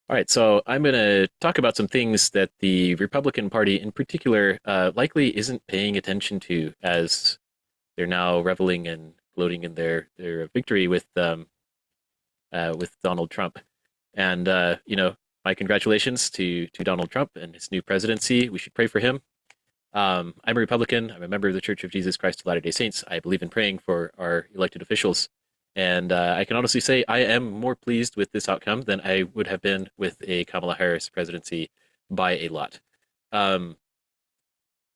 All right, so I'm going to talk about some things that the Republican Party in particular likely isn't paying attention to as they're now reveling and gloating in their victory with Donald Trump. And my congratulations to Donald Trump and his new presidency. We should pray for him. I'm a Republican. I'm a member of the Church of Jesus Christ of Latter-day Saints. I believe in praying for our elected officials. And I can honestly say I am more pleased with this outcome than I would have been with a Kamala Harris presidency by a lot. Um,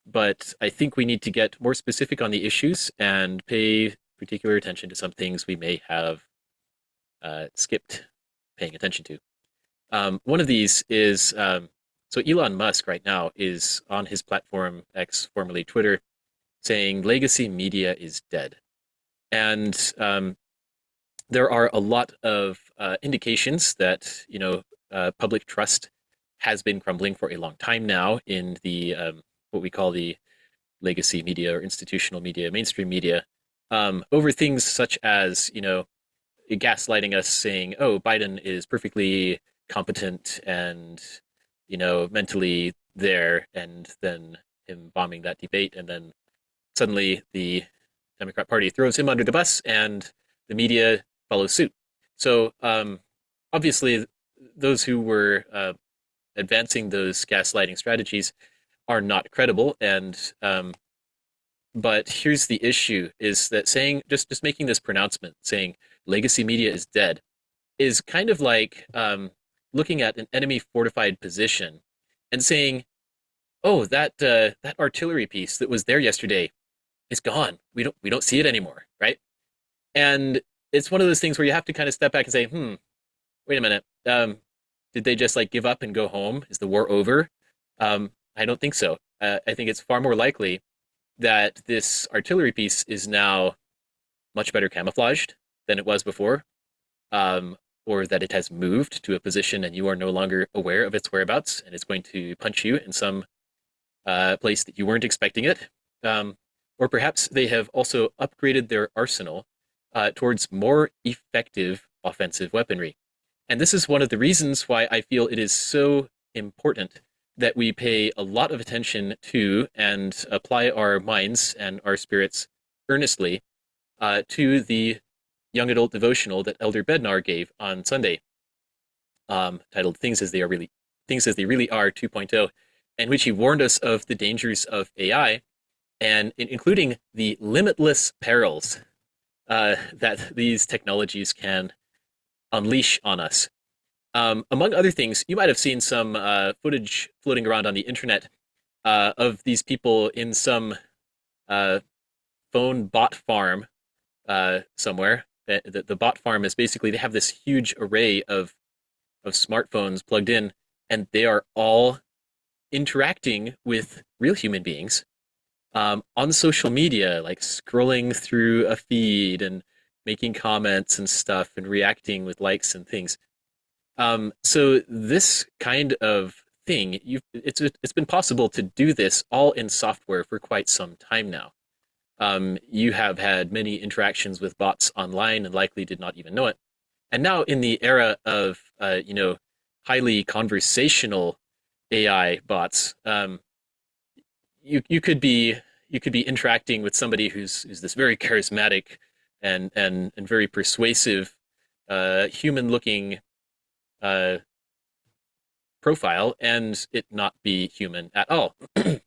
but I think we need to get more specific on the issues and pay particular attention to some things we may have skipped paying attention to. One of these is so Elon Musk right now is on his platform X, formerly Twitter, saying legacy media is dead. And there are a lot of indications that public trust has been crumbling for a long time now in the what we call the legacy media or institutional media, mainstream media, over things such as gaslighting us, saying, "Oh, Biden is perfectly competent and mentally there," and then him bombing that debate, and then suddenly the Democrat Party throws him under the bus, and the media follows suit. So obviously, those who were advancing those gaslighting strategies are not credible. And but here's the issue: is that saying just making this pronouncement, saying legacy media is dead, is kind of like looking at an enemy fortified position and saying, "Oh, that artillery piece that was there yesterday is gone. We don't see it anymore, right?" And it's one of those things where you have to kind of step back and say, wait a minute. Did they just like give up and go home? Is the war over? I don't think so. I think it's far more likely that this artillery piece is now much better camouflaged than it was before, or that it has moved to a position and you are no longer aware of its whereabouts, and it's going to punch you in some place that you weren't expecting it. Or perhaps they have also upgraded their arsenal towards more effective offensive weaponry. And this is one of the reasons why I feel it is so important that we pay a lot of attention to and apply our minds and our spirits earnestly to the young adult devotional that Elder Bednar gave on Sunday, titled Things as They Really Are 2.0, in which he warned us of the dangers of AI and including the limitless perils that these technologies can unleash on us. Among other things, you might have seen some footage floating around on the internet of these people in some phone bot farm somewhere. The bot farm is basically, they have this huge array of smartphones plugged in, and they are all interacting with real human beings on social media, like scrolling through a feed and making comments and stuff and reacting with likes and things. So this kind of thing, it's been possible to do this all in software for quite some time now. You have had many interactions with bots online and likely did not even know it. And now in the era of highly conversational AI bots, you could be interacting with somebody who's this very charismatic and very persuasive human looking profile, and it not be human at all.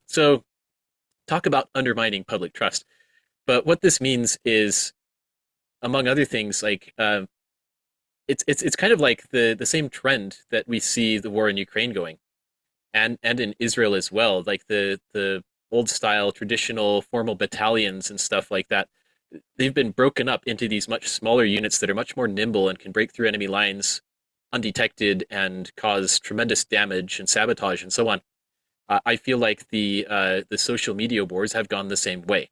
So talk about undermining public trust. But what this means is, among other things, like it's kind of like the same trend that we see the war in Ukraine going, and in Israel as well, like the old style traditional formal battalions and stuff like that. They've been broken up into these much smaller units that are much more nimble and can break through enemy lines undetected and cause tremendous damage and sabotage and so on. I feel like the social media wars have gone the same way.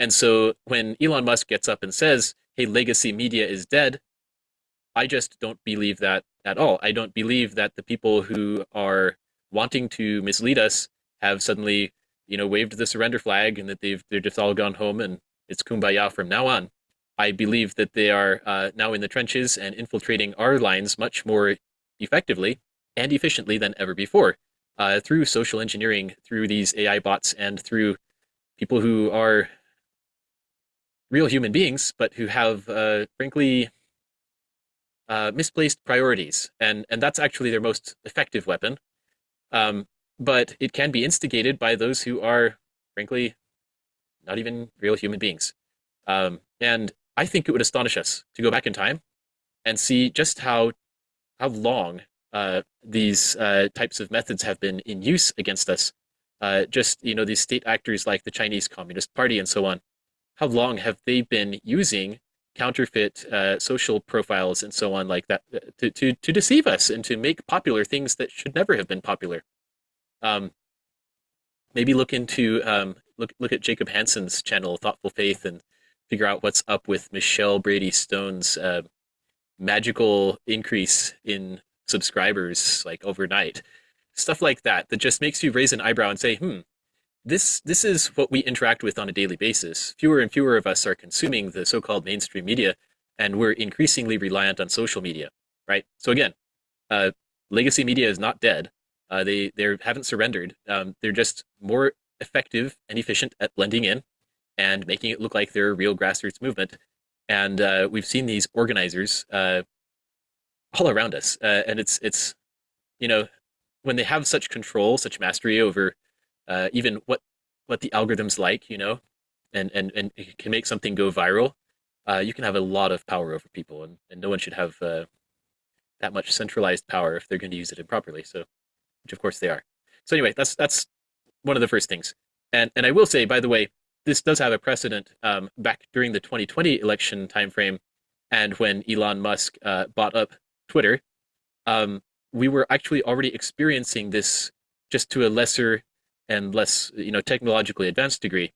And so when Elon Musk gets up and says, "Hey, legacy media is dead," I just don't believe that at all. I don't believe that the people who are wanting to mislead us have suddenly, waved the surrender flag and that they're just all gone home and it's kumbaya from now on. I believe that they are now in the trenches and infiltrating our lines much more effectively, and efficiently than ever before, through social engineering, through these AI bots, and through people who are real human beings, but who have, frankly, misplaced priorities, and that's actually their most effective weapon. Um, but it can be instigated by those who are, frankly, not even real human beings. And I think it would astonish us to go back in time and see just how long these types of methods have been in use against us. Just these state actors like the Chinese Communist Party and so on. How long have they been using counterfeit social profiles and so on like that to deceive us and to make popular things that should never have been popular? Um, Maybe look into look at Jacob Hansen's channel, Thoughtful Faith, and figure out what's up with Michelle Brady Stone's magical increase in subscribers like overnight. Stuff like that that just makes you raise an eyebrow and say, this is what we interact with on a daily basis. Fewer and fewer of us are consuming the so-called mainstream media, and we're increasingly reliant on social media, right? So again, uh, legacy media is not dead. They haven't surrendered. They're just more effective and efficient at blending in and making it look like they're a real grassroots movement. And we've seen these organizers all around us, and it's you know when they have such control, such mastery over even what the algorithms like, and it can make something go viral. You can have a lot of power over people, and no one should have that much centralized power if they're going to use it improperly. So, which of course they are. So anyway, that's one of the first things. And I will say, by the way, this does have a precedent back during the 2020 election timeframe, and when Elon Musk bought up Twitter, we were actually already experiencing this just to a lesser and less, technologically advanced degree,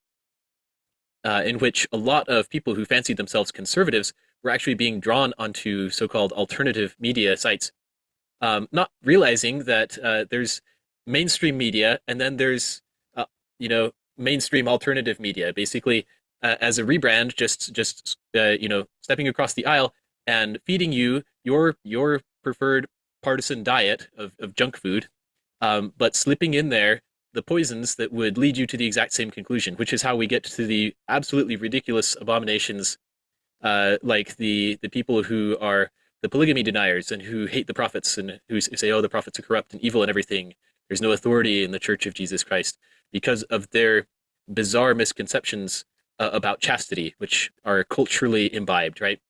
in which a lot of people who fancied themselves conservatives were actually being drawn onto so-called alternative media sites, not realizing that there's mainstream media and then there's, mainstream alternative media, basically as a rebrand, just stepping across the aisle and feeding you your preferred partisan diet of junk food, but slipping in there the poisons that would lead you to the exact same conclusion, which is how we get to the absolutely ridiculous abominations, like the people who are the polygamy deniers and who hate the prophets and who say, oh, the prophets are corrupt and evil and everything. There's no authority in the Church of Jesus Christ because of their bizarre misconceptions about chastity, which are culturally imbibed, right?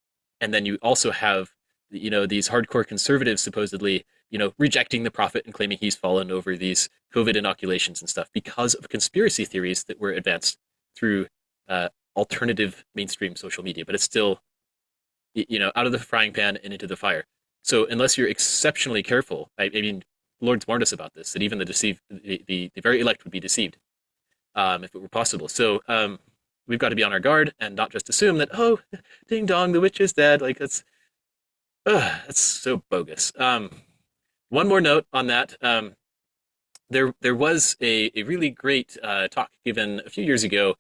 And then you also have, these hardcore conservatives supposedly, rejecting the prophet and claiming he's fallen over these COVID inoculations and stuff because of conspiracy theories that were advanced through alternative mainstream social media. But it's still, out of the frying pan and into the fire. So unless you're exceptionally careful, I mean, Lord's warned us about this, that even the very elect would be deceived if it were possible. So we've got to be on our guard and not just assume that, oh, ding dong, the witch is dead. Like that's so bogus. One more note on that. There was a really great talk given a few years ago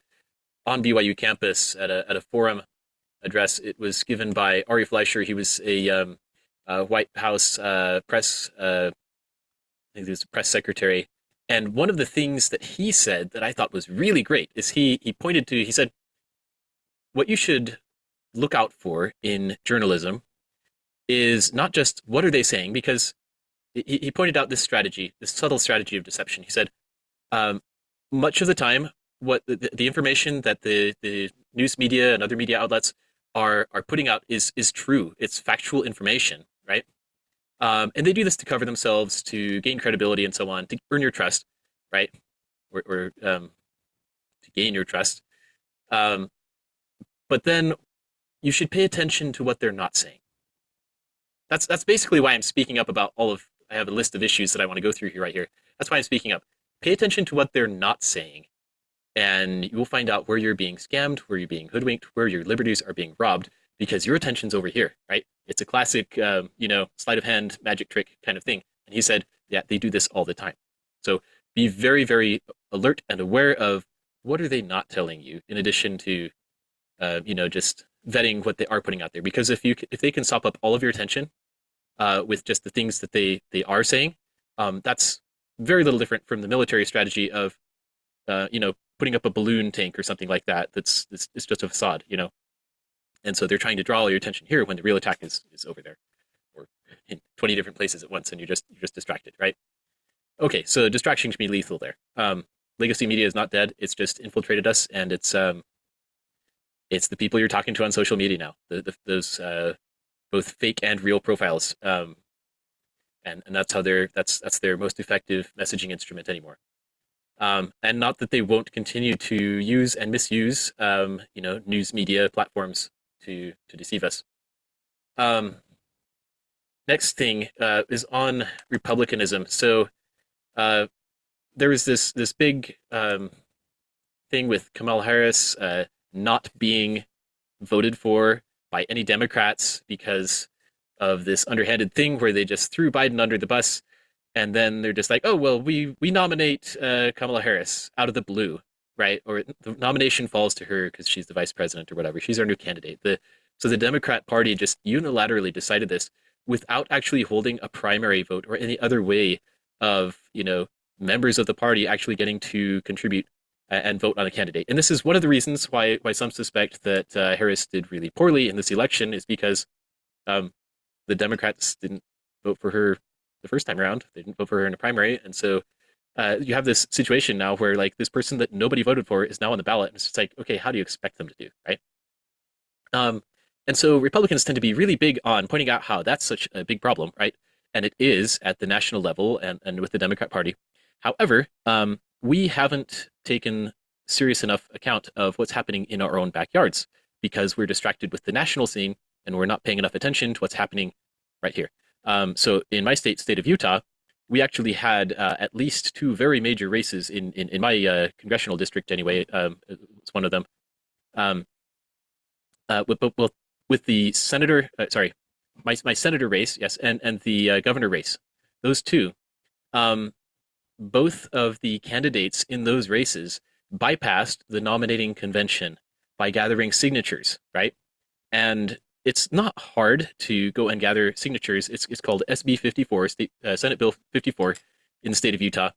on BYU campus at a forum address. It was given by Ari Fleischer. He was a White House press, I think he was a press secretary. And one of the things that he said that I thought was really great is he said, what you should look out for in journalism is not just what are they saying, because he pointed out this strategy, this subtle strategy of deception. He said, much of the time, what the information that the news media and other media outlets are putting out is true. It's factual information, right? And they do this to cover themselves, to gain credibility and so on, to earn your trust, right? Or to gain your trust. But then you should pay attention to what they're not saying. That's basically why I'm speaking up about I have a list of issues that I want to go through here right here. That's why I'm speaking up. Pay attention to what they're not saying, and you will find out where you're being scammed, where you're being hoodwinked, where your liberties are being robbed, because your attention's over here, right? It's a classic, sleight of hand magic trick kind of thing. And he said, yeah, they do this all the time. So be very, very alert and aware of what are they not telling you, in addition to, just vetting what they are putting out there. Because if they can sop up all of your attention with just the things that they are saying, That's very little different from the military strategy of putting up a balloon tank or something like that. It's just a facade, and so they're trying to draw all your attention here when the real attack is over there, or in 20 different places at once, and you're just distracted, right? Okay, so distraction can be lethal there. Legacy media is not dead; it's just infiltrated us, and it's the people you're talking to on social media now. Those both fake and real profiles, and that's their most effective messaging instrument anymore. And not that they won't continue to use and misuse, news media platforms to deceive us. Um, Next thing is on republicanism. So uh, there was this big thing with Kamala Harris not being voted for by any Democrats because of this underhanded thing where they just threw Biden under the bus, and then they're just like, oh well, we nominate Kamala Harris out of the blue, right? Or the nomination falls to her because she's the vice president or whatever. She's our new candidate. So the Democrat Party just unilaterally decided this without actually holding a primary vote or any other way of members of the party actually getting to contribute and vote on a candidate. And this is one of the reasons why some suspect that Harris did really poorly in this election, is because um, the Democrats didn't vote for her the first time around. They didn't vote for her in a primary, and so you have this situation now where like this person that nobody voted for is now on the ballot, and it's just like, okay, how do you expect them to do, right? Um, and so Republicans tend to be really big on pointing out how that's such a big problem, right? And it is at the national level and with the Democrat Party. However, we haven't taken serious enough account of what's happening in our own backyards because we're distracted with the national scene and we're not paying enough attention to what's happening right here. So in my state of Utah, we actually had at least two very major races in my congressional district anyway. It's one of them. Um, with the senator, my senator race, yes, and the governor race, those two, um, both of the candidates in those races bypassed the nominating convention by gathering signatures, right? And it's not hard to go and gather signatures. It's called SB 54, Senate Bill 54 in the state of Utah.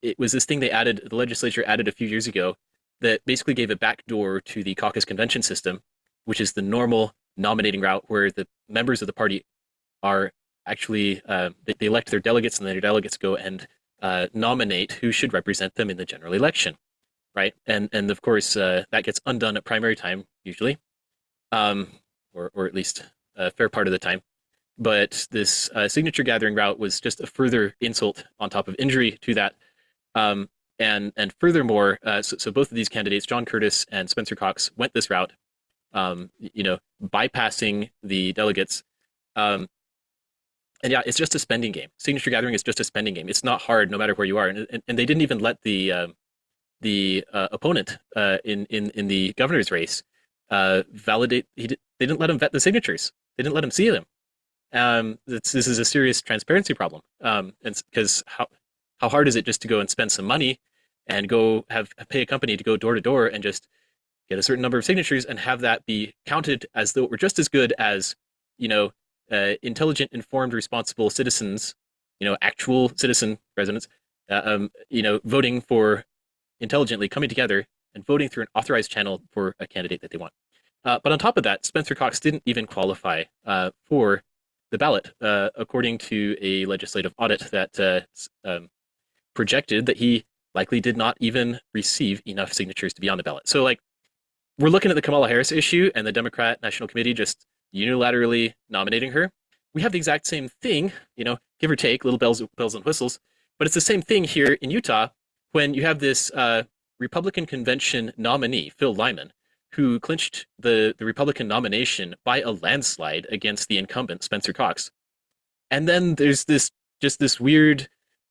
It was this thing the legislature added a few years ago that basically gave a backdoor to the caucus convention system, which is the normal nominating route where the members of the party are actually, they elect their delegates, and then their delegates go and nominate who should represent them in the general election, right? And of course, that gets undone at primary time, usually, or at least a fair part of the time. But this signature gathering route was just a further insult on top of injury to that. And furthermore, so both of these candidates, John Curtis and Spencer Cox, went this route, bypassing the delegates. And yeah, it's just a spending game. Signature gathering is just a spending game. It's not hard, no matter where you are. And they didn't even let the opponent in the governor's race validate. They didn't let him vet the signatures. They didn't let him see them. This is a serious transparency problem. And because how hard is it just to go and spend some money and go pay a company to go door to door and just get a certain number of signatures and have that be counted as though it were just as good as intelligent, informed, responsible citizens, actual citizen residents, voting for intelligently, coming together and voting through an authorized channel for a candidate that they want. But on top of that, Spencer Cox didn't even qualify for the ballot, according to a legislative audit that projected that he likely did not even receive enough signatures to be on the ballot. So, we're looking at the Kamala Harris issue and the Democrat National Committee just unilaterally nominating her. We have the exact same thing, give or take, little bells and whistles, but it's the same thing here in Utah when you have this Republican convention nominee, Phil Lyman, who clinched the Republican nomination by a landslide against the incumbent, Spencer Cox. And then there's this weird,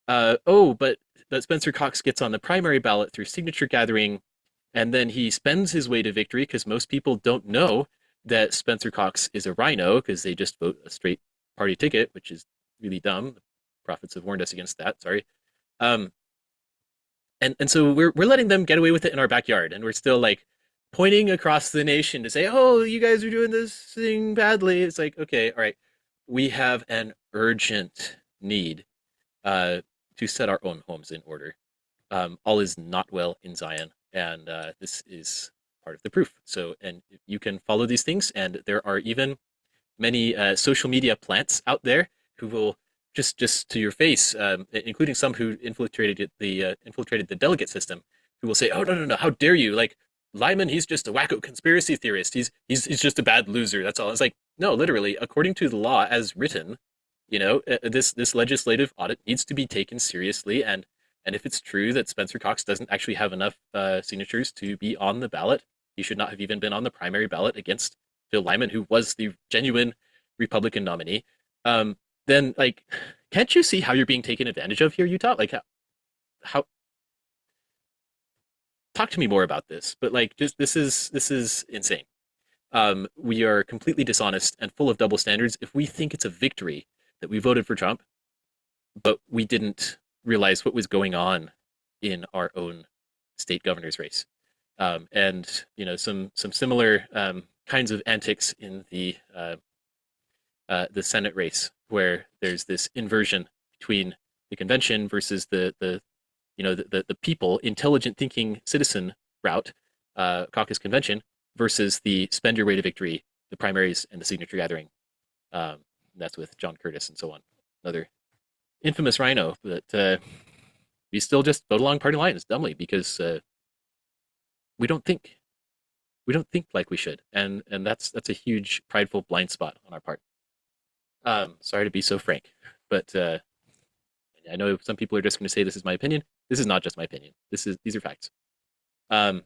but Spencer Cox gets on the primary ballot through signature gathering, and then he spends his way to victory because most people don't know that Spencer Cox is a rhino because they just vote a straight party ticket, which is really dumb. The prophets have warned us against that. Sorry. And so we're letting them get away with it in our backyard, and we're still pointing across the nation to say, "Oh, you guys are doing this thing badly." It's like, okay, all right, we have an urgent need uh, to set our own homes in order. All is not well in Zion, and this is part of the proof. So, and you can follow these things, and there are even many social media plants out there who will just to your face, including some who infiltrated the delegate system, who will say, "Oh no, how dare you? Like Lyman, he's just a wacko conspiracy theorist. He's just a bad loser. That's all." It's like, no, literally, according to the law as written, this legislative audit needs to be taken seriously, and if it's true that Spencer Cox doesn't actually have enough signatures to be on the ballot, he should not have even been on the primary ballot against Phil Lyman, who was the genuine Republican nominee. Then, like, can't you see how you're being taken advantage of here, Utah? Like, how talk to me more about this? But like, just this is insane. We are completely dishonest and full of double standards if we think it's a victory that we voted for Trump, but we didn't realize what was going on in our own state governor's race. And some similar kinds of antics in the Senate race, where there's this inversion between the convention versus the people, intelligent thinking citizen route, caucus convention, versus the spend your way to victory, the primaries and the signature gathering. That's with John Curtis and so on. Another infamous rhino, but we still just vote along party lines dumbly because we don't think like we should, and that's a huge prideful blind spot on our part. Sorry to be so frank, but I know some people are just going to say this is my opinion. This is not just my opinion. These are facts. Um,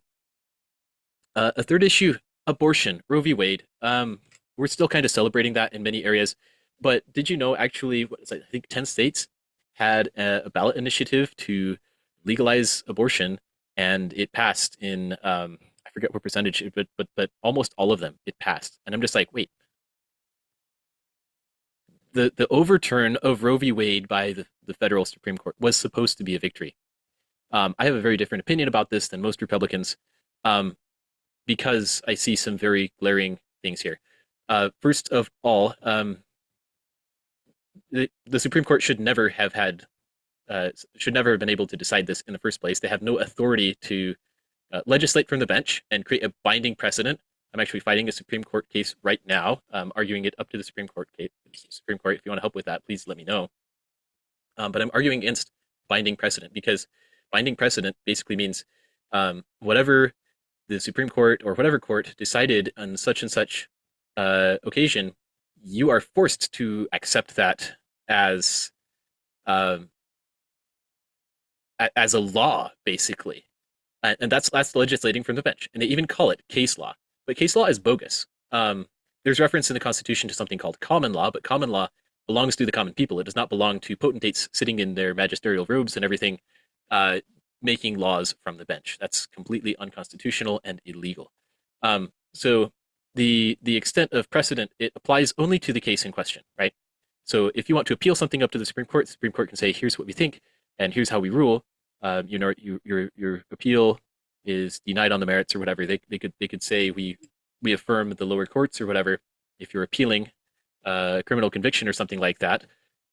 a third issue: abortion, Roe v. Wade. We're still kind of celebrating that in many areas, but did you know actually, I think 10 states had a ballot initiative to legalize abortion, and it passed in I forget what percentage, but almost all of them it passed, and I'm just like, wait, the overturn of Roe v. Wade by the federal Supreme Court was supposed to be a victory. I have a very different opinion about this than most Republicans, because I see some very glaring things here. First of all, the Supreme Court should never have been able to decide this in the first place. They have no authority to legislate from the bench and create a binding precedent. I'm actually fighting a Supreme Court case right now, arguing it up to the Supreme Court. If you want to help with that, please let me know. But I'm arguing against binding precedent, because binding precedent basically means whatever the Supreme Court or whatever court decided on such and such occasion, you are forced to accept that as a law, basically. And that's legislating from the bench. And they even call it case law. But case law is bogus. There's reference in the Constitution to something called common law, but common law belongs to the common people. It does not belong to potentates sitting in their magisterial robes and everything, making laws from the bench. That's completely unconstitutional and illegal. So the extent of precedent, it applies only to the case in question, right? So if you want to appeal something up to the Supreme Court can say, here's what we think, and here's how we rule. Your appeal is denied on the merits or whatever. They could say we affirm the lower courts or whatever if you're appealing criminal conviction or something like that.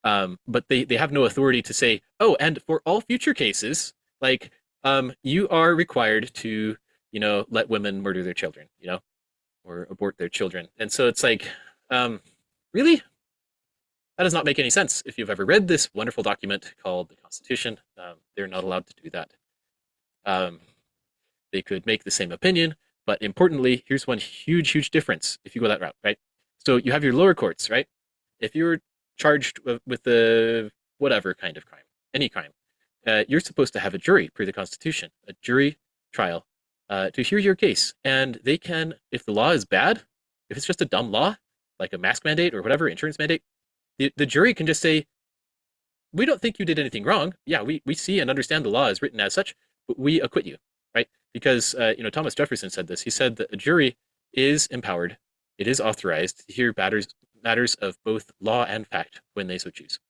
But they have no authority to say, oh, and for all future cases, like you are required to let women murder their children, or abort their children. And so it's like, really? That does not make any sense. If you've ever read this wonderful document called the Constitution, they're not allowed to do that. They could make the same opinion, but importantly, here's one huge difference if you go that route, right? So you have your lower courts, right? If you're charged with the whatever kind of crime, any crime, you're supposed to have a jury per the Constitution, a jury trial to hear your case. And they can, if the law is bad, if it's just a dumb law, like a mask mandate or whatever, insurance mandate, the jury can just say, we don't think you did anything wrong. Yeah, we see and understand the law is written as such, but we acquit you, right? Because, Thomas Jefferson said this. He said that a jury is empowered, it is authorized to hear matters of both law and fact when they so choose.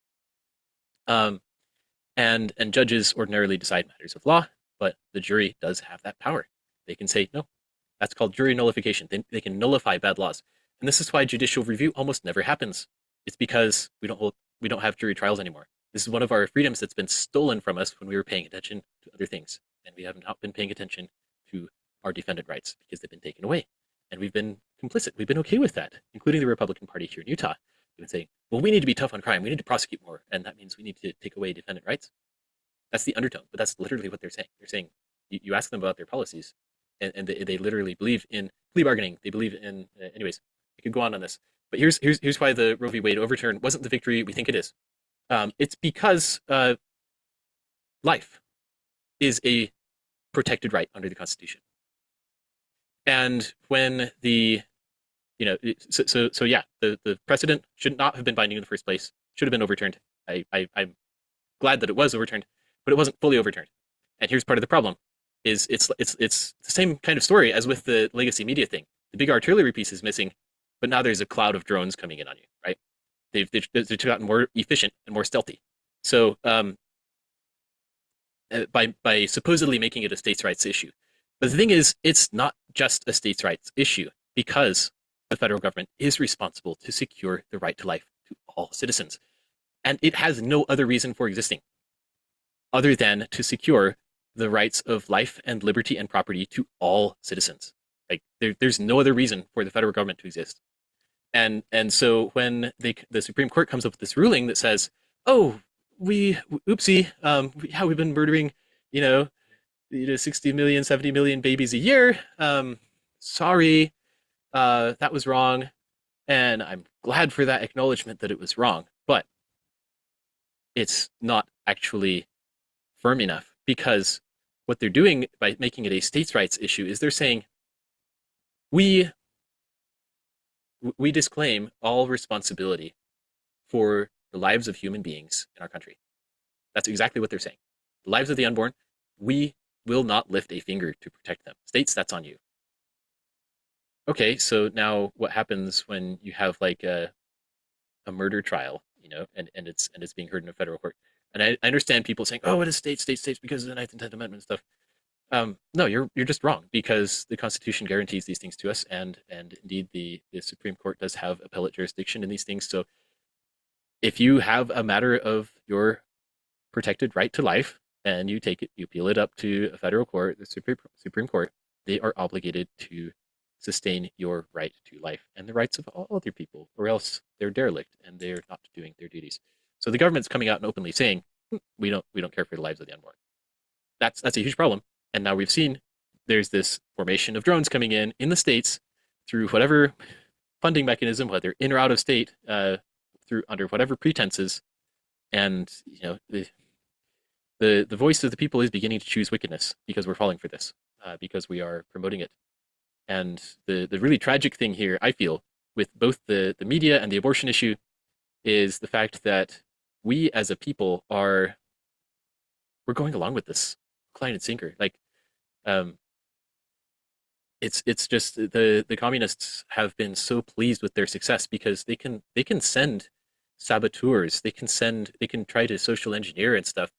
And judges ordinarily decide matters of law, but the jury does have that power. They can say, no, that's called jury nullification. They can nullify bad laws. And this is why judicial review almost never happens. It's because we don't have jury trials anymore. This is one of our freedoms that's been stolen from us when we were paying attention to other things, and we have not been paying attention to our defendant rights because they've been taken away, and we've been complicit. We've been okay with that, including the Republican Party here in Utah. They've been saying, "Well, we need to be tough on crime. We need to prosecute more, and that means we need to take away defendant rights." That's the undertone, but that's literally what they're saying. They're saying you ask them about their policies, and they literally believe in plea bargaining. They believe in anyways. I could go on this, but here's why the Roe v. Wade overturn wasn't the victory we think it is. It's because life is a protected right under the Constitution, and when the yeah, the precedent should not have been binding in the first place. Should have been overturned. I'm glad that it was overturned, but it wasn't fully overturned. And here's part of the problem: is it's the same kind of story as with the legacy media thing. The big artillery piece is missing, but now there's a cloud of drones coming in on you, right? They've gotten more efficient and more stealthy. So by supposedly making it a states' rights issue, but the thing is, it's not just a states' rights issue because the federal government is responsible to secure the right to life to all citizens, and it has no other reason for existing other than to secure the rights of life and liberty and property to all citizens. Like there's no other reason for the federal government to exist. And so when the Supreme Court comes up with this ruling that says, "Oh, oopsie, we've been murdering, 60 million, 70 million babies a year. Sorry, that was wrong, and I'm glad for that acknowledgement that it was wrong, but it's not actually firm enough, because what they're doing by making it a states' rights issue is they're saying we disclaim all responsibility for the lives of human beings in our country." That's exactly what they're saying. The lives of the unborn, we will not lift a finger to protect them. States, that's on you. Okay, so now what happens when you have like a murder trial, and it's being heard in a federal court? And I understand people saying, "Oh, it is states because of the Ninth and Tenth Amendment and stuff." No, you're just wrong, because the Constitution guarantees these things to us, and indeed the Supreme Court does have appellate jurisdiction in these things. So if you have a matter of your protected right to life and you appeal it up to a federal court, the Supreme Court, they are obligated to sustain your right to life and the rights of all other people, or else they're derelict and they're not doing their duties. So the government's coming out and openly saying, we don't care for the lives of the unborn. That's a huge problem. And now we've seen there's this formation of drones coming in the states through whatever funding mechanism, whether in or out of state, through under whatever pretenses, and the voice of the people is beginning to choose wickedness because we're falling for this, because we are promoting it. And the really tragic thing here, I feel, with both the media and the abortion issue, is the fact that we as a people we're going along with this line and sinker. Like, it's just the communists have been so pleased with their success because they can send saboteurs, they can try to social engineer and stuff,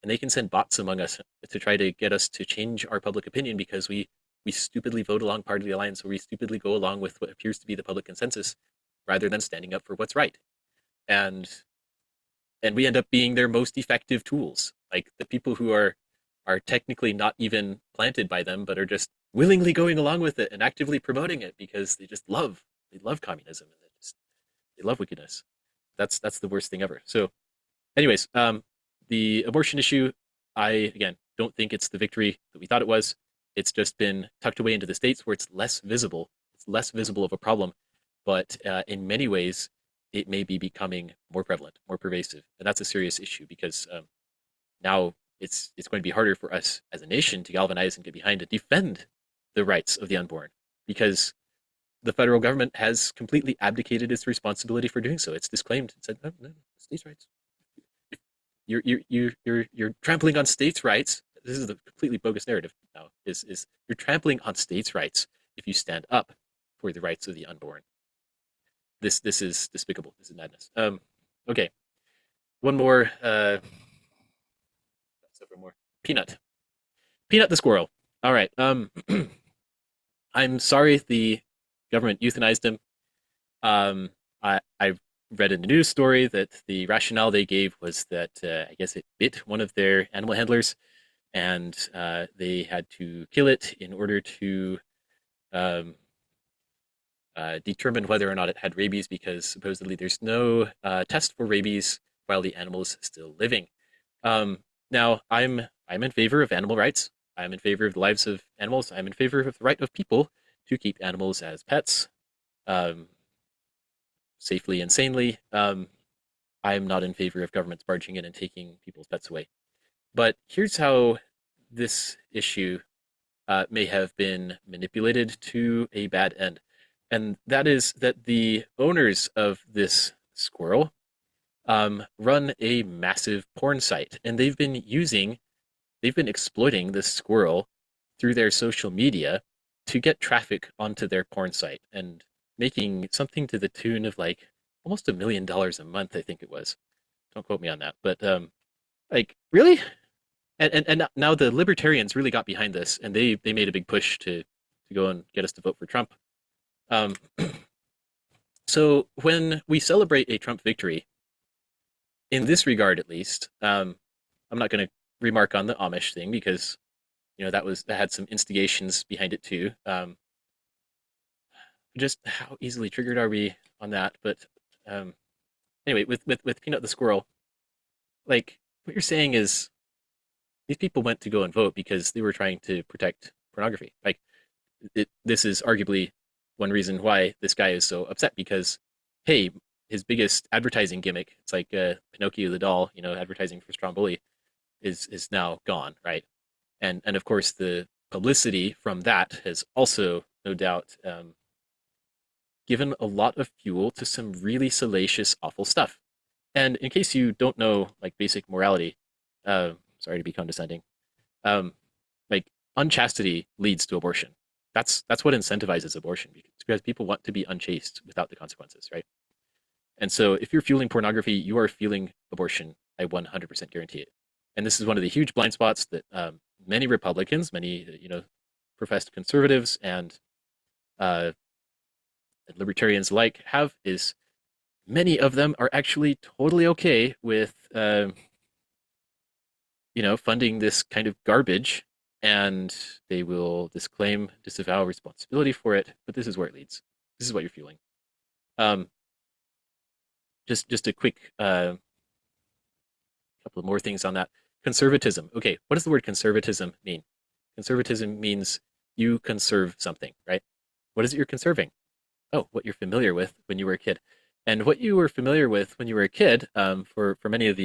and they can send bots among us to try to get us to change our public opinion because we stupidly vote along party lines, or we stupidly go along with what appears to be the public consensus rather than standing up for what's right. And we end up being their most effective tools. Like the people who are technically not even planted by them, but are just willingly going along with it and actively promoting it because they love communism, and they love wickedness. That's the worst thing ever. So anyways, the abortion issue, I again don't think it's the victory that we thought it was. It's just been tucked away into the states where it's less visible. It's less visible of a problem, but in many ways, it may be becoming more prevalent, more pervasive, and that's a serious issue because now it's going to be harder for us as a nation to galvanize and get behind and defend the rights of the unborn, because the federal government has completely abdicated its responsibility for doing so. It's disclaimed and said, no, states' rights. You're trampling on states' rights. This is the completely bogus narrative now. Is you're trampling on states' rights if you stand up for the rights of the unborn. This is despicable. This is madness. Okay, one more. Several more. Peanut the squirrel. All right. I'm sorry the government euthanized him. I read in the news story that the rationale they gave was that I guess it bit one of their animal handlers, and they had to kill it in order to um, determine whether or not it had rabies, because supposedly there's no test for rabies while the animal is still living. Now, I'm in favor of animal rights. I'm in favor of the lives of animals. I'm in favor of the right of people to keep animals as pets, um, safely and sanely. I'm not in favor of governments barging in and taking people's pets away. But here's how this issue may have been manipulated to a bad end. And that is that the owners of this squirrel run a massive porn site, and they've been exploiting this squirrel through their social media to get traffic onto their porn site and making something to the tune of like almost $1 million a month, I think it was. Don't quote me on that, but like really? And now the libertarians really got behind this, and they made a big push to go and get us to vote for Trump. Um, so when we celebrate a Trump victory, in this regard at least, I'm not going to remark on the Amish thing because that had some instigations behind it too. Just how easily triggered are we on that? But um, anyway, with Peanut the squirrel, like what you're saying is these people went to go and vote because they were trying to protect pornography. Like this is arguably one reason why this guy is so upset because, hey, his biggest advertising gimmick, it's like Pinocchio the doll, advertising for Stromboli, is now gone, right? And of course the publicity from that has also no doubt given a lot of fuel to some really salacious, awful stuff. And in case you don't know like basic morality, sorry to be condescending, um, like unchastity leads to abortion. That's what incentivizes abortion because people want to be unchaste without the consequences, right? And so if you're fueling pornography, you are fueling abortion. I 100% guarantee it. And this is one of the huge blind spots that many Republicans, many professed conservatives, uh, and libertarians alike have is many of them are actually totally okay with funding this kind of garbage, and they will disavow responsibility for it. But this is where it leads. This is what you're fueling. Um, just a quick couple of more things on that. Conservatism. Okay, what does the word conservatism mean? Conservatism means you conserve something, right? What is it you're conserving? Oh, what you're familiar with when you were a kid. And what you were familiar with when you were a kid, for many of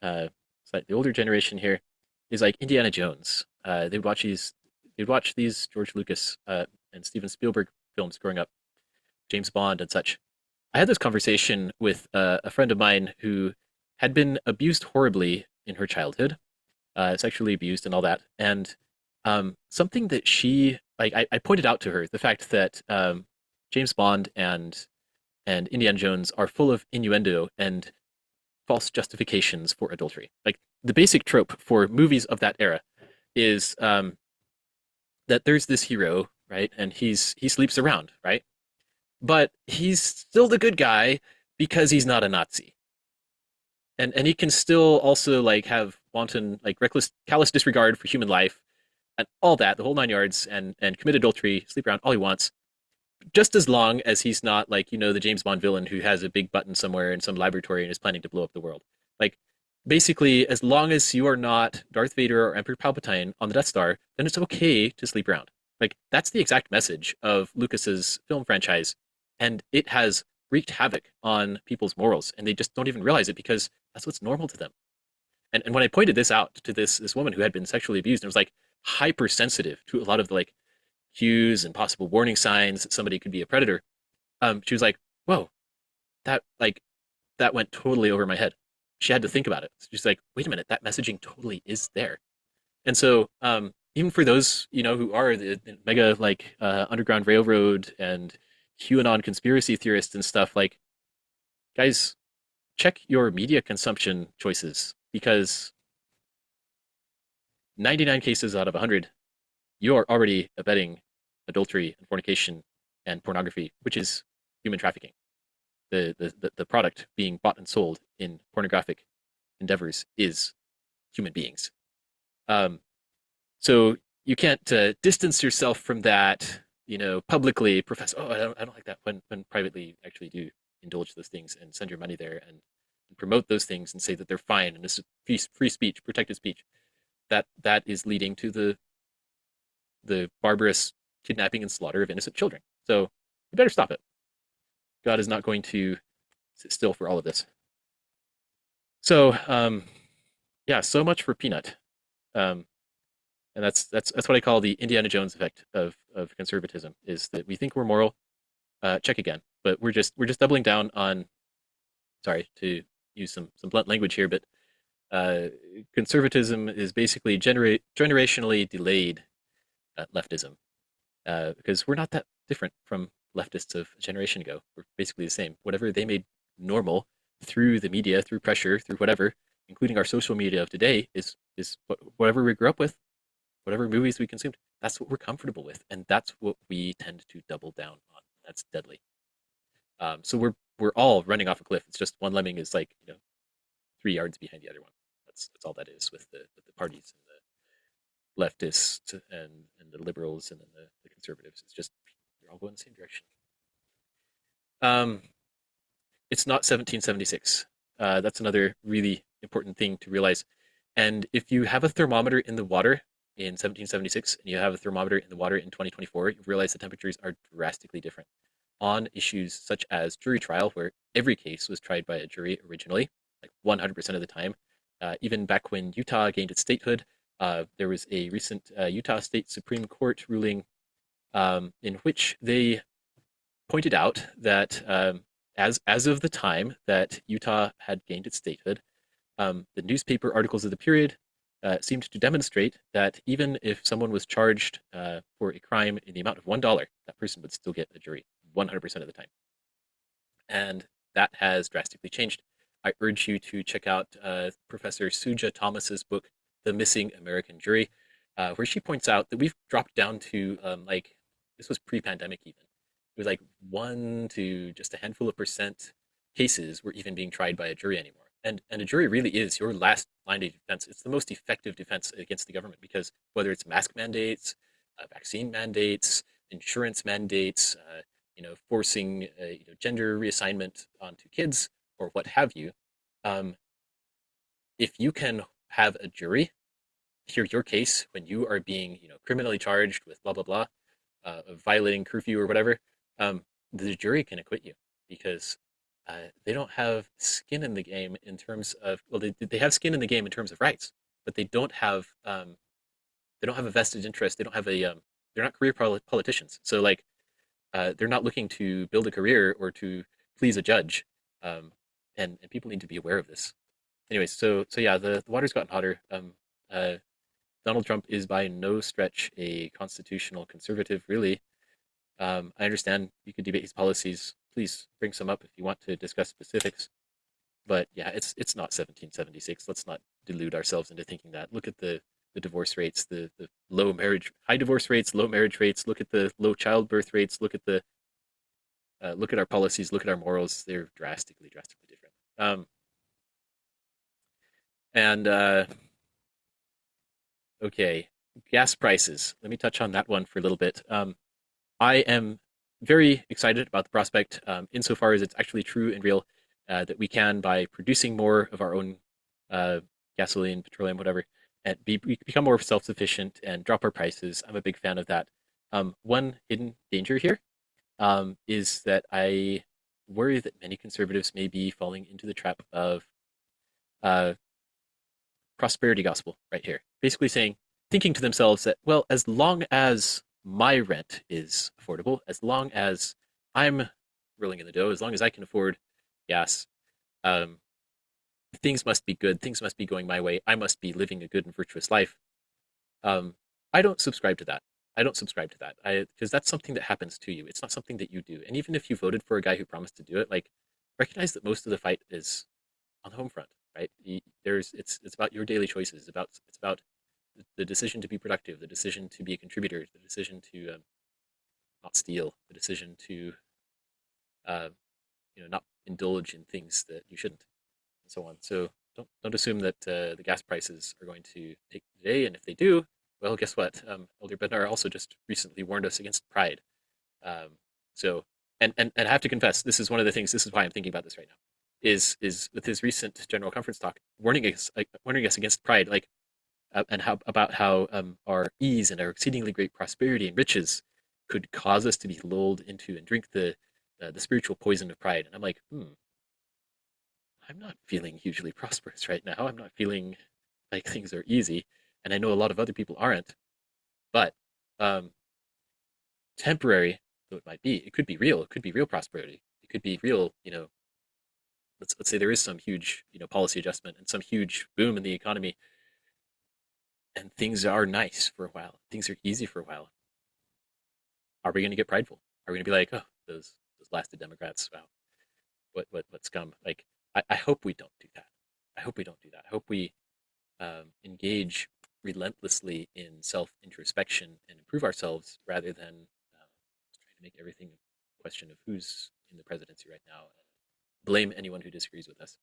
uh, the older generation here, is like Indiana Jones. They'd watch these George Lucas and Steven Spielberg films growing up, James Bond and such. I had this conversation with a friend of mine who had been abused horribly in her childhood, sexually abused and all that. And something that she like, I pointed out to her the fact that James Bond and Indiana Jones are full of innuendo and false justifications for adultery. Like the basic trope for movies of that era is that there's this hero, right, and he sleeps around, right, but he's still the good guy because he's not a Nazi, and he can still also like have wanton, like reckless, callous disregard for human life and all that, the whole nine yards, and commit adultery, sleep around all he wants, just as long as he's not like the James Bond villain who has a big button somewhere in some laboratory and is planning to blow up the world. Like basically, as long as you are not Darth Vader or Emperor Palpatine on the Death Star, then it's okay to sleep around. Like that's the exact message of Lucas's film franchise, and it has wreaked havoc on people's morals, and they just don't even realize it because that's what's normal to them. And when I pointed this out to this woman who had been sexually abused and was like hypersensitive to a lot of the like cues and possible warning signs that somebody could be a predator, she was like, "Whoa, that that went totally over my head." She had to think about it. She's like, "Wait a minute, that messaging totally is there." And so, even for those who are the mega like Underground Railroad and QAnon conspiracy theorists and stuff, like guys, check your media consumption choices because 99 cases out of 100, you are already abetting adultery and fornication and pornography, which is human trafficking. The product being bought and sold in pornographic endeavors is human beings. Um, so you can't distance yourself from that, publicly profess, oh, I don't like that, when privately you actually do indulge those things and send your money there and promote those things and say that they're fine and this is free speech, protected speech. That is leading to the barbarous kidnapping and slaughter of innocent children. So you better stop it. God is not going to sit still for all of this. So yeah, so much for Peanut. Um, and that's what I call the Indiana Jones effect of conservatism, is that we think we're moral. Check again, but we're just doubling down on. Sorry to use some blunt language here, but uh, conservatism is basically generationally delayed leftism, because we're not that different from leftists of a generation ago. We're basically the same. Whatever they made normal through the media, through pressure, through whatever, including our social media of today, is whatever we grew up with, whatever movies we consumed. That's what we're comfortable with, and that's what we tend to double down on. That's deadly. So we're all running off a cliff. It's just one lemming is like 3 yards behind the other one. That's all that is with the parties and the leftists and the liberals and then the conservatives. It's just they're all going the same direction. Um, it's not 1776. That's another really important thing to realize. And if you have a thermometer in the water in 1776 and you have a thermometer in the water in 2024, you realize the temperatures are drastically different on issues such as jury trial, where every case was tried by a jury originally, like 100% of the time. Even back when Utah gained its statehood, there was a recent Utah State Supreme Court ruling in which they pointed out that as of the time that Utah had gained its statehood, the newspaper articles of the period seemed to demonstrate that even if someone was charged for a crime in the amount of $1, that person would still get a jury 100% of the time. And that has drastically changed. I urge you to check out Professor Suja Thomas's book, The Missing American Jury, where she points out that we've dropped down to like, this was pre-pandemic even. It was like 1 to just a handful of percent cases were even being tried by a jury anymore. And a jury really is your last line of defense. It's the most effective defense against the government, because whether it's mask mandates, vaccine mandates, insurance mandates, forcing gender reassignment onto kids or what have you, um, if you can have a jury hear your case when you are being criminally charged with blah blah blah, of violating curfew or whatever, um, the jury can acquit you, because they don't have skin in the game in terms of, well, they have skin in the game in terms of rights, but they don't have a vested interest. They don't have a they're not career politicians. So like they're not looking to build a career or to please a judge, um, and people need to be aware of this. Anyways, so yeah, the water's gotten hotter. Uh, Donald Trump is by no stretch a constitutional conservative, really. I understand you could debate his policies. Please bring some up if you want to discuss specifics. But yeah, it's not 1776. Let's not delude ourselves into thinking that. Look at the divorce rates, the high divorce rates, low marriage rates. Look at the low childbirth rates. Look at our policies. Look at our morals. They're drastically different. And okay, gas prices. Let me touch on that one for a little bit. I am very excited about the prospect, insofar as it's actually true and real, that we can, by producing more of our own uh, gasoline, petroleum, whatever, and become more self-sufficient and drop our prices. I'm a big fan of that. One hidden danger here is that I worry that many conservatives may be falling into the trap of uh, prosperity gospel right here. Basically saying, thinking to themselves that, well, as long as my rent is affordable, as long as I'm rolling in the dough, as long as I can afford gas, um, things must be good. Things must be going my way. I must be living a good and virtuous life. Um, I don't subscribe to that. I don't subscribe to that. Because that's something that happens to you. It's not something that you do. And even if you voted for a guy who promised to do it, like, recognize that most of the fight is on the home front, right? It's about your daily choices. It's about the decision to be productive, the decision to be a contributor, the decision to not steal, the decision to not indulge in things that you shouldn't, and so on. So don't assume that the gas prices are going to take the day, and if they do, well, guess what? Elder Bednar also just recently warned us against pride. Um, so, and I have to confess, this is one of the things. This is why I'm thinking about this right now. Is with his recent general conference talk warning us against pride, like and how about how our ease and our exceedingly great prosperity and riches could cause us to be lulled into and drink the spiritual poison of pride. And I'm like, I'm not feeling hugely prosperous right now. I'm not feeling like things are easy, and I know a lot of other people aren't. But um, temporary though it might be, it could be real. It could be real prosperity. It could be real. Let's say there is some huge policy adjustment and some huge boom in the economy, and things are nice for a while. Things are easy for a while. Are we going to get prideful? Are we going to be like, oh, those blasted Democrats? Wow, what scum? Like, I hope we don't do that. I hope we don't do that. I hope we engage relentlessly in self introspection and improve ourselves rather than trying to make everything a question of who's in the presidency right now and blame anyone who disagrees with us.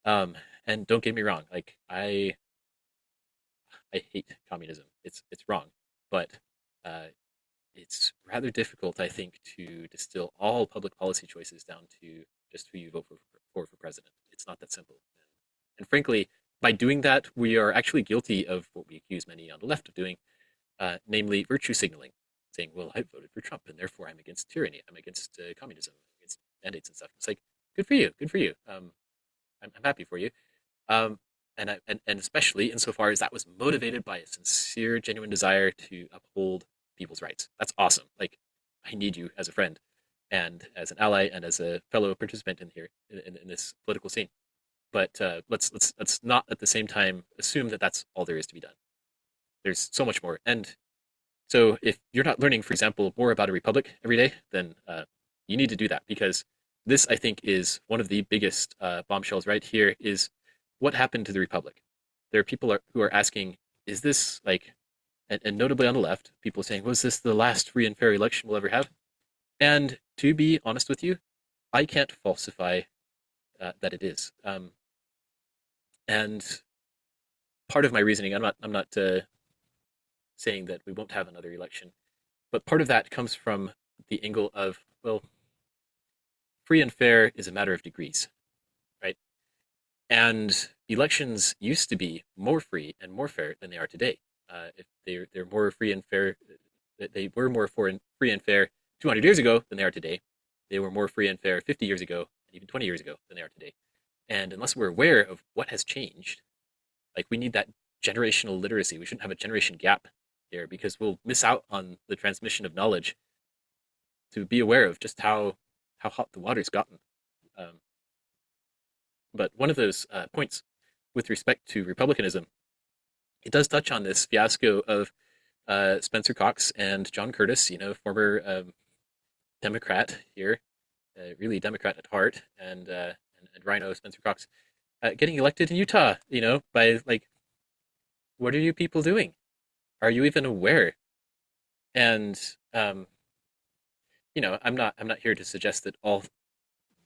And don't get me wrong, like I hate communism. It's wrong, but uh, it's rather difficult, I think, to distill all public policy choices down to just who you vote for president. It's not that simple. And frankly, by doing that, we are actually guilty of what we accuse many on the left of doing, namely virtue signaling, saying, "Well, I voted for Trump, and therefore I'm against tyranny. I'm against communism, I'm against mandates and stuff." It's like, good for you, good for you. I'm happy for you. Um, and especially insofar as that was motivated by a sincere, genuine desire to uphold people's rights. That's awesome. Like, I need you as a friend, and as an ally, and as a fellow participant in here in this political scene. But let's not at the same time assume that that's all there is to be done. There's so much more. And so if you're not learning, for example, more about a republic every day, then you need to do that, because this, I think, is one of the biggest bombshells right here. Is what happened to the republic? There are people who are asking, is this like, and notably on the left, people saying, was this the last free and fair election we'll ever have? And to be honest with you, I can't falsify that it is. And part of my reasoning, I'm not saying that we won't have another election, but part of that comes from the angle of, well, free and fair is a matter of degrees, right? And elections used to be more free and more fair than they are today. If they're more free and fair, they were more free and fair 200 years ago than they are today. They were more free and fair 50 years ago and even 20 years ago than they are today. And unless we're aware of what has changed, like, we need that generational literacy. We shouldn't have a generation gap here, because we'll miss out on the transmission of knowledge to be aware of just how hot the water's gotten. Um, but one of those points with respect to republicanism, it does touch on this fiasco of Spencer Cox and John Curtis, former Democrat here, really Democrat at heart, and Rhino Spencer Cox, getting elected in Utah, by, like, what are you people doing? Are you even aware? And I'm not here to suggest that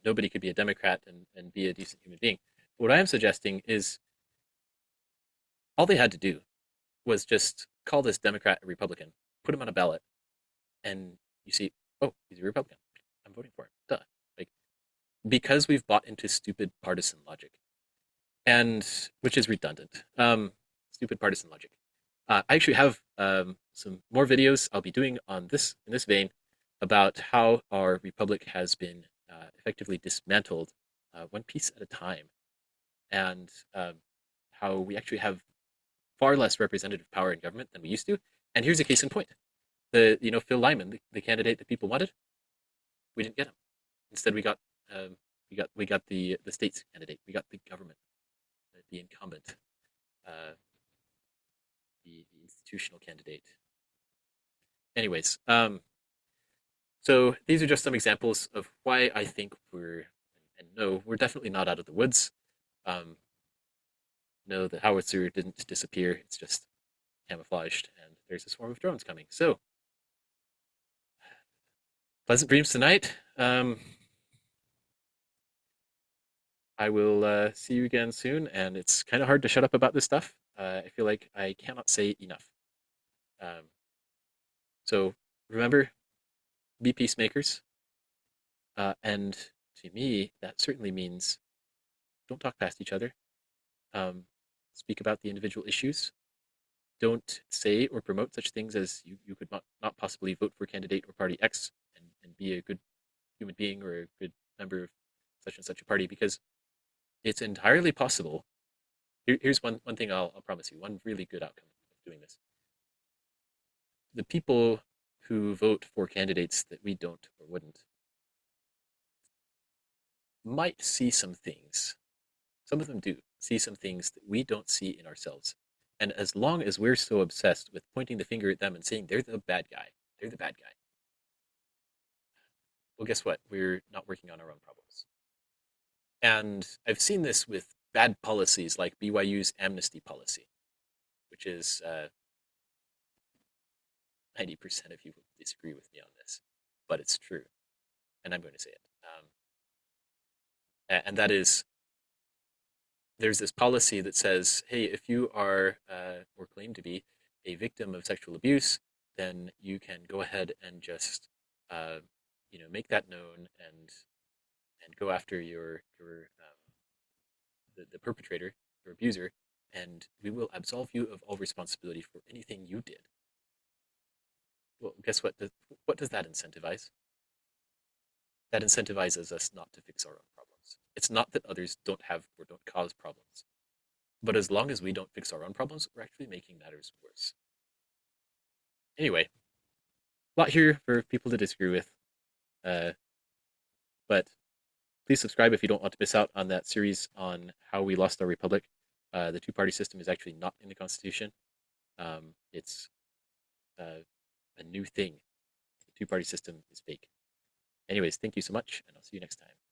nobody could be a Democrat and be a decent human being. What I am suggesting is all they had to do was just call this Democrat a Republican, put him on a ballot, and you see, oh, he's a Republican. I'm voting for him. Duh. Like, because we've bought into stupid partisan logic, and which is redundant. Stupid partisan logic. I actually have some more videos I'll be doing on this in this vein about how our republic has been effectively dismantled one piece at a time, and how we actually have far less representative power in government than we used to. And here's a case in point: Phil Lyman, the candidate that people wanted, we didn't get him. Instead, um, we got the state's candidate. We got the government, the incumbent, uh, the institutional candidate. Anyways, so these are just some examples of why I think and no, we're definitely not out of the woods. Um, no, the howitzer didn't disappear. It's just camouflaged, and there's a swarm of drones coming. So, pleasant dreams tonight. I will see you again soon. And it's kind of hard to shut up about this stuff. I feel like I cannot say enough. Um, so remember, be peacemakers. And to me, that certainly means don't talk past each other. Um, speak about the individual issues. Don't say or promote such things as you could not possibly vote for candidate or party X and be a good human being or a good member of such and such a party because it's entirely possible. Here's one thing I'll promise you, one really good outcome of doing this. The people who vote for candidates that we don't or wouldn't might see some things. Some of them do see some things that we don't see in ourselves. And as long as we're so obsessed with pointing the finger at them and saying they're the bad guy, well, guess what? We're not working on our own problems. And I've seen this with bad policies like BYU's amnesty policy, which is 90% of you will disagree with me on this, but it's true. And I'm going to say it. And that is there's this policy that says, hey, if you are or claim to be a victim of sexual abuse, then you can go ahead and just uh, make that known and go after the perpetrator, your abuser, and we will absolve you of all responsibility for anything you did. Well, guess what? What does that incentivize? That incentivizes us not to fix our own problems. It's not that others don't have or don't cause problems, but as long as we don't fix our own problems, we're actually making matters worse. Anyway, a lot here for people to disagree with, uh, but please subscribe if you don't want to miss out on that series on how we lost our republic. The two-party system is actually not in the Constitution. It's uh, a new thing. The two-party system is fake. Anyways, thank you so much, and I'll see you next time.